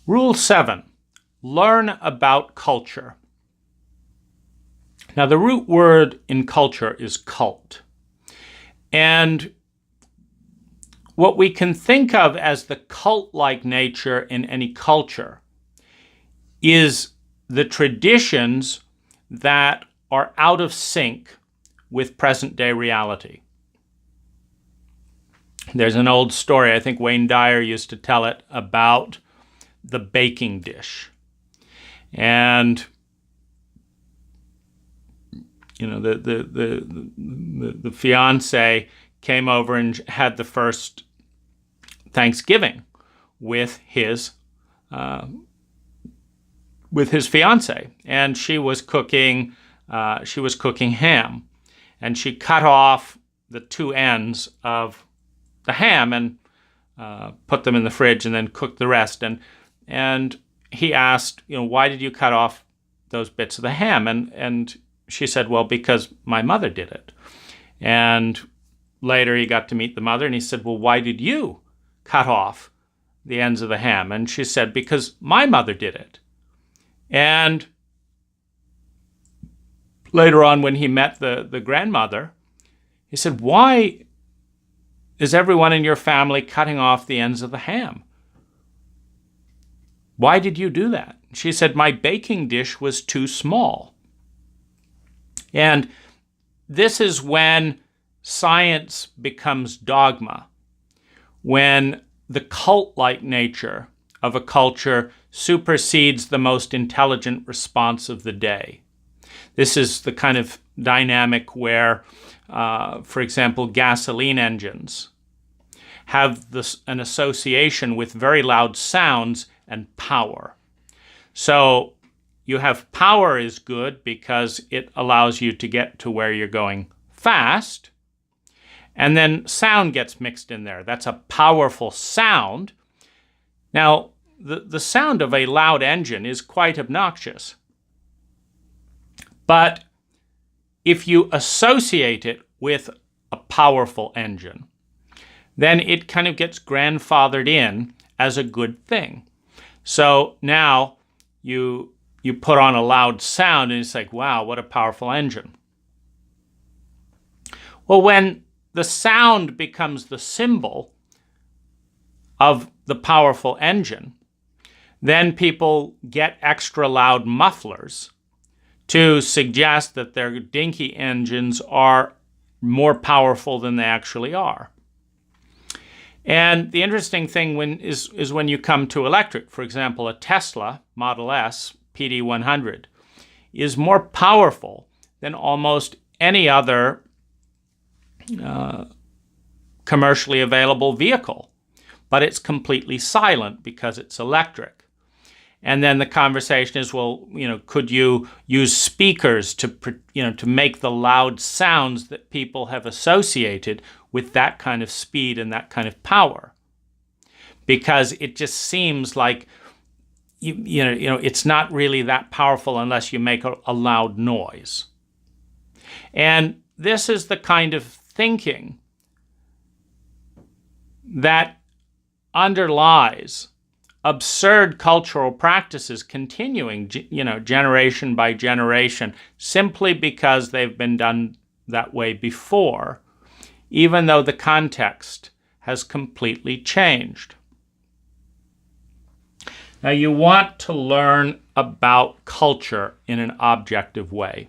Rule 7, learn about culture. Now, the root word in culture is cult. And what we can think of as the cult-like nature in any culture is the traditions that are out of sync with present-day reality. There's an old story, I think Wayne Dyer used to tell it, about the baking dish. And the fiance came over and had the first Thanksgiving with his fiance, and she was cooking ham, and she cut off the two ends of the ham and put them in the fridge, and then cooked the rest. And he asked, why did you cut off those bits of the ham? And she said, well, because my mother did it. And later he got to meet the mother, and he said, well, why did you cut off the ends of the ham? And she said, because my mother did it. And later on, when he met the grandmother, he said, why is everyone in your family cutting off the ends of the ham? Why did you do that? She said, my baking dish was too small. And this is when science becomes dogma, when the cult-like nature of a culture supersedes the most intelligent response of the day. This is the kind of dynamic where, for example, gasoline engines have an association with very loud sounds and power. So you have power is good because it allows you to get to where you're going fast, and then sound gets mixed in there. That's a powerful sound. Now, the sound of a loud engine is quite obnoxious. But if you associate it with a powerful engine, then it kind of gets grandfathered in as a good thing. So now you put on a loud sound and it's like, wow, what a powerful engine. Well, when the sound becomes the symbol of the powerful engine, then people get extra loud mufflers to suggest that their dinky engines are more powerful than they actually are. And the interesting thing is when you come to electric. For example, a Tesla Model S PD100 is more powerful than almost any other commercially available vehicle, but it's completely silent because it's electric. And then the conversation is, well, could you use speakers to make the loud sounds that people have associated with that kind of speed and that kind of power? Because it just seems like it's not really that powerful unless you make a loud noise. And this is the kind of thinking that underlies absurd cultural practices continuing, generation by generation, simply because they've been done that way before, even though the context has completely changed. Now, you want to learn about culture in an objective way.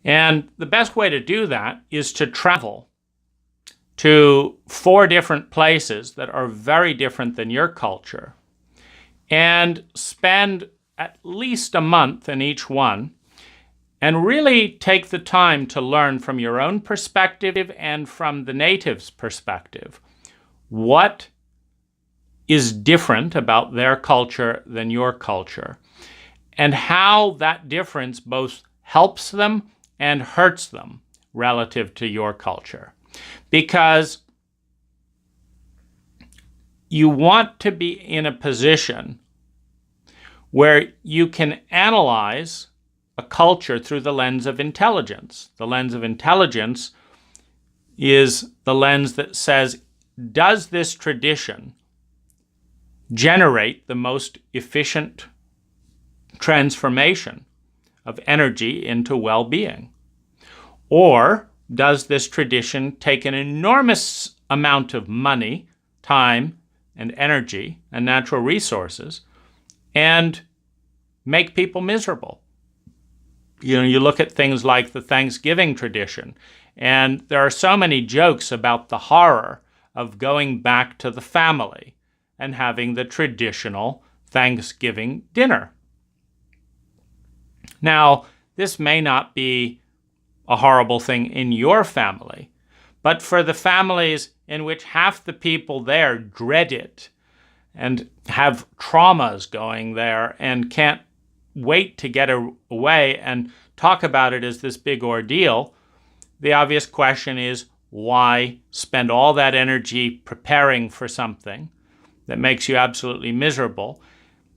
And the best way to do that is to travel to 4 different places that are very different than your culture and spend at least a month in each one and really take the time to learn from your own perspective and from the natives' perspective what is different about their culture than your culture, and how that difference both helps them and hurts them relative to your culture. Because you want to be in a position where you can analyze a culture through the lens of intelligence. The lens of intelligence is the lens that says, does this tradition generate the most efficient transformation of energy into well-being? Or does this tradition take an enormous amount of money, time, and energy, and natural resources, and make people miserable? You look at things like the Thanksgiving tradition, and there are so many jokes about the horror of going back to the family and having the traditional Thanksgiving dinner. Now, this may not be a horrible thing in your family, but for the families in which half the people there dread it and have traumas going there and can't wait to get away and talk about it as this big ordeal, the obvious question is, why spend all that energy preparing for something that makes you absolutely miserable,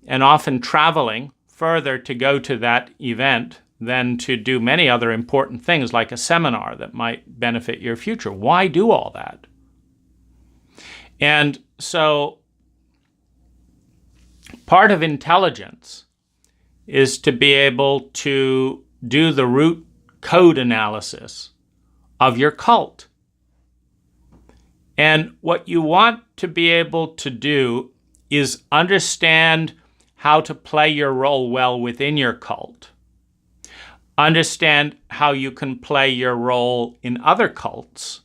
and often traveling further to go to that event than to do many other important things like a seminar that might benefit your future? Why do all that? And so part of intelligence is to be able to do the root code analysis of your cult. And what you want to be able to do is understand how to play your role well within your cult. Understand how you can play your role in other cults.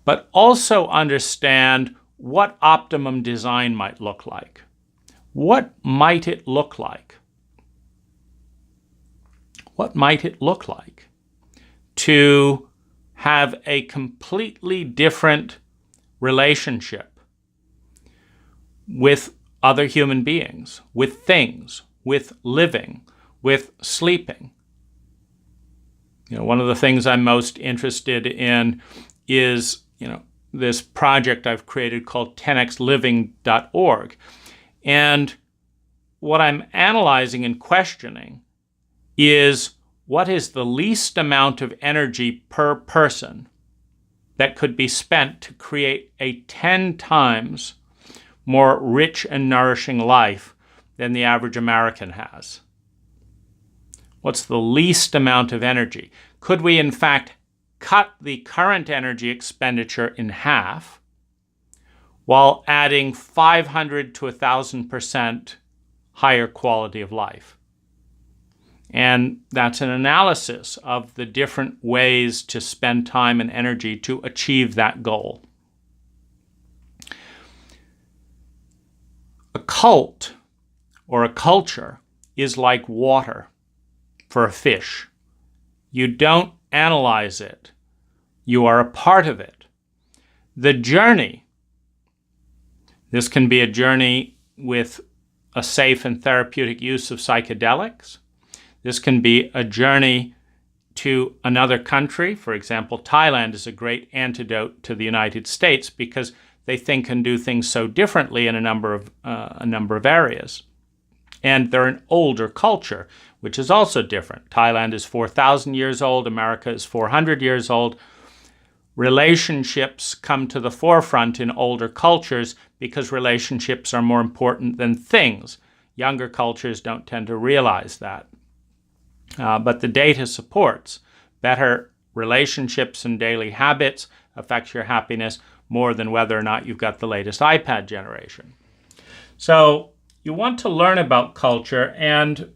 But also understand what optimum design might look like. What might it look like? What might it look like to have a completely different relationship with other human beings, with things, with living, with sleeping? One of the things I'm most interested in is, this project I've created called 10xliving.org. And what I'm analyzing and questioning is, what is the least amount of energy per person that could be spent to create a 10 times more rich and nourishing life than the average American has? What's the least amount of energy? Could we, in fact, cut the current energy expenditure in half while adding 500 to 1,000% higher quality of life? And that's an analysis of the different ways to spend time and energy to achieve that goal. A cult or a culture is like water for a fish. You don't analyze it. You are a part of it. The journey, this can be a journey with a safe and therapeutic use of psychedelics. This can be a journey to another country. For example, Thailand is a great antidote to the United States because they think and do things so differently in a number of areas. And they're an older culture, which is also different. Thailand is 4,000 years old. America is 400 years old. Relationships come to the forefront in older cultures because relationships are more important than things. Younger cultures don't tend to realize that. But the data supports better relationships and daily habits affects your happiness more than whether or not you've got the latest iPad generation. So you want to learn about culture and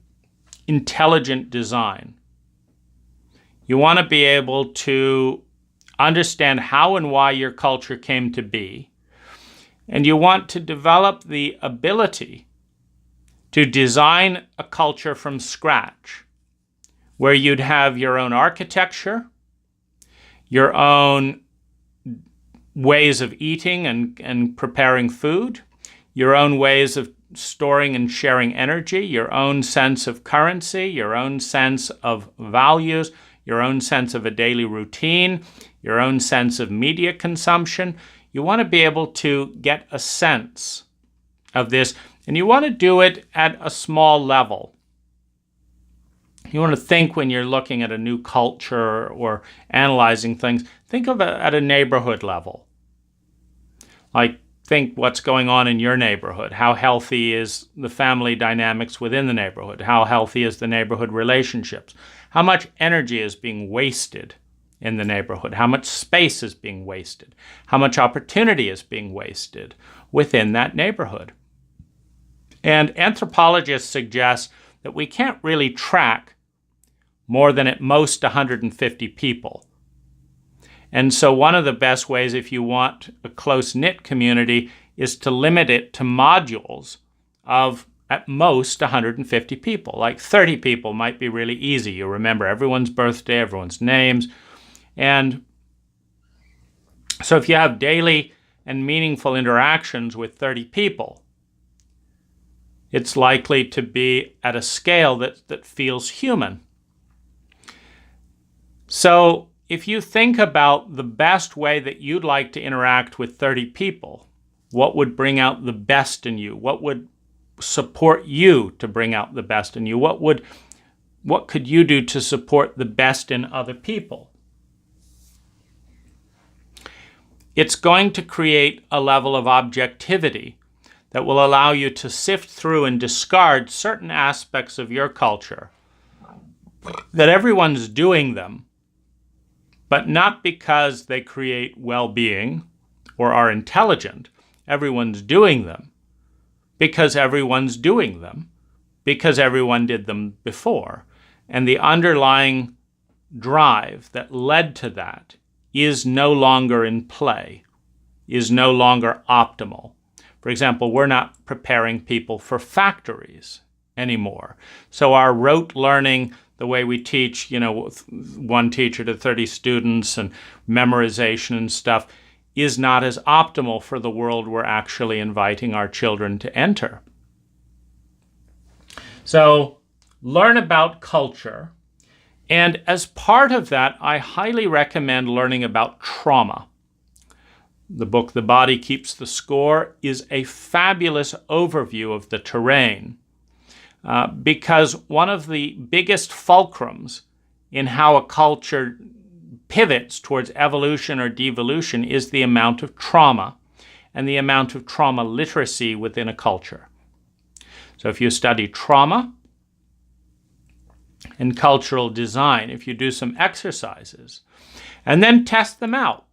intelligent design. You want to be able to understand how and why your culture came to be. And you want to develop the ability to design a culture from scratch, where you'd have your own architecture, your own ways of eating and preparing food, your own ways of storing and sharing energy, your own sense of currency, your own sense of values, your own sense of a daily routine, your own sense of media consumption. You want to be able to get a sense of this, and you want to do it at a small level. You want to think when you're looking at a new culture or analyzing things, think of it at a neighborhood level. Like, think what's going on in your neighborhood. How healthy is the family dynamics within the neighborhood? How healthy is the neighborhood relationships? How much energy is being wasted in the neighborhood? How much space is being wasted? How much opportunity is being wasted within that neighborhood? And anthropologists suggest that we can't really track more than at most 150 people. And so one of the best ways, if you want a close-knit community, is to limit it to modules of at most 150 people. Like 30 people might be really easy. You remember everyone's birthday, everyone's names. And so if you have daily and meaningful interactions with 30 people, it's likely to be at a scale that feels human. So if you think about the best way that you'd like to interact with 30 people, what would bring out the best in you? What would support you to bring out the best in you? What could you do to support the best in other people? It's going to create a level of objectivity that will allow you to sift through and discard certain aspects of your culture, that everyone's doing them, but not because they create well-being or are intelligent. Everyone's doing them because everyone's doing them, because everyone did them before. And the underlying drive that led to that is no longer in play, is no longer optimal. For example, we're not preparing people for factories anymore. So our rote learning, the way we teach, with one teacher to 30 students and memorization and stuff, is not as optimal for the world we're actually inviting our children to enter. So learn about culture. And as part of that, I highly recommend learning about trauma. The book, The Body Keeps the Score, is a fabulous overview of the terrain because one of the biggest fulcrums in how a culture pivots towards evolution or devolution is the amount of trauma and the amount of trauma literacy within a culture. So if you study trauma and cultural design, if you do some exercises and then test them out,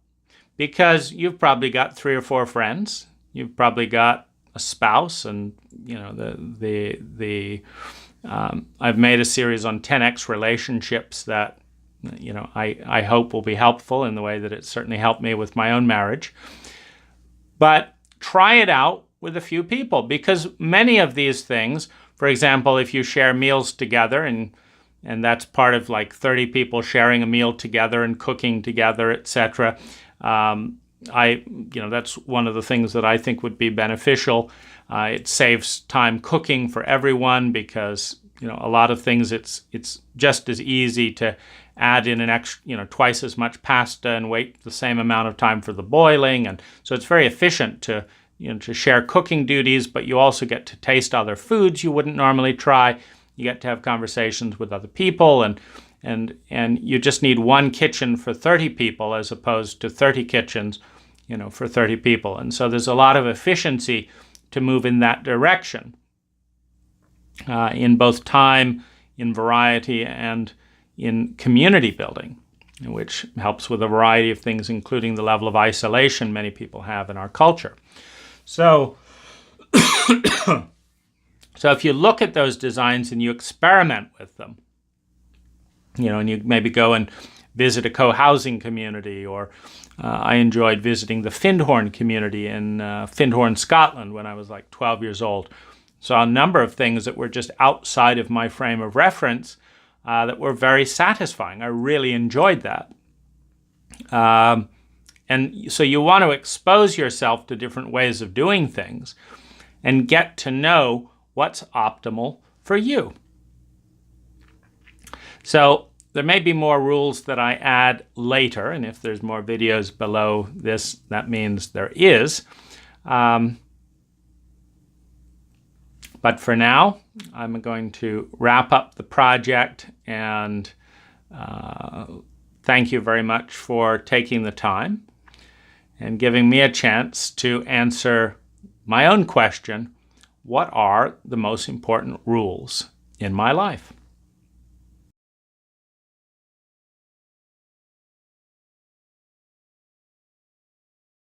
because you've probably got 3 or 4 friends, you've probably got a spouse, and I've made a series on 10x relationships that I hope will be helpful in the way that it certainly helped me with my own marriage. But try it out with a few people, because many of these things, for example, if you share meals together, and that's part of like 30 people sharing a meal together and cooking together, etc. That's one of the things that I think would be beneficial. It saves time cooking for everyone because, a lot of things it's just as easy to add in an extra, twice as much pasta and wait the same amount of time for the boiling. And so it's very efficient to share cooking duties, but you also get to taste other foods you wouldn't normally try. You get to have conversations with other people, and you just need one kitchen for 30 people as opposed to 30 kitchens, for 30 people. And so there's a lot of efficiency to move in that direction, in both time, in variety, and in community building, which helps with a variety of things, including the level of isolation many people have in our culture. So, so if you look at those designs and you experiment with them, and you maybe go and visit a co-housing community, or I enjoyed visiting the Findhorn community in Findhorn, Scotland when I was like 12 years old. Saw a number of things that were just outside of my frame of reference that were very satisfying. I really enjoyed that. And so you want to expose yourself to different ways of doing things and get to know what's optimal for you. So there may be more rules that I add later, and if there's more videos below this, that means there is. But for now, I'm going to wrap up the project, and thank you very much for taking the time. and giving me a chance to answer my own question: what are the most important rules in my life?